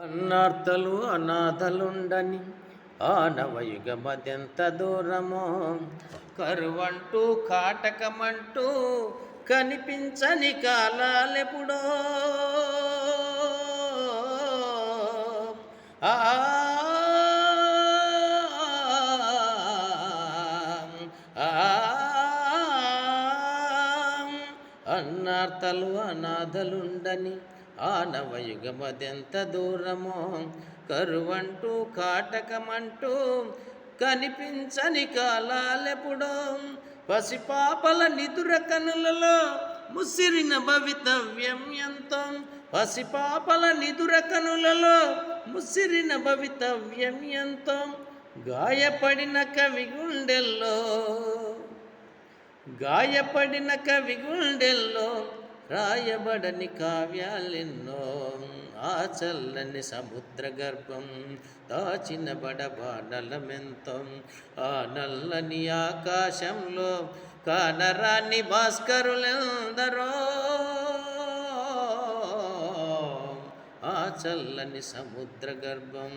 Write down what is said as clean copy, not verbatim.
అన్నార్తలు అనాథలుండని ఆనవయుగమదెంత దూరమో, కరువంటూ కాటకమంటూ కనిపించని కాలాలెప్పుడో. ఆ అన్నార్తలు అనాథలుండని ఆనవయుగమదెంత దూరమో, కరువంటూ కాటకమంటూ కనిపించని కాలాలెప్పుడో. పసిపాపల నిదుర కనులలో ముసిరిన భవితవ్యం ఎంతో, పసిపాపల నిదుర కనులలో ముసిరిన భవితవ్యం ఎంతో. గాయపడిన కవి గుండెల్లో రాయబడని కావ్యాలెన్నో. ఆ చల్లని సముద్ర గర్భం దాచిన బడబాడలమెంతో. ఆ నల్లని ఆకాశంలో కానరాని భాస్కరులెందరో. ఆ చల్లని సముద్ర గర్భం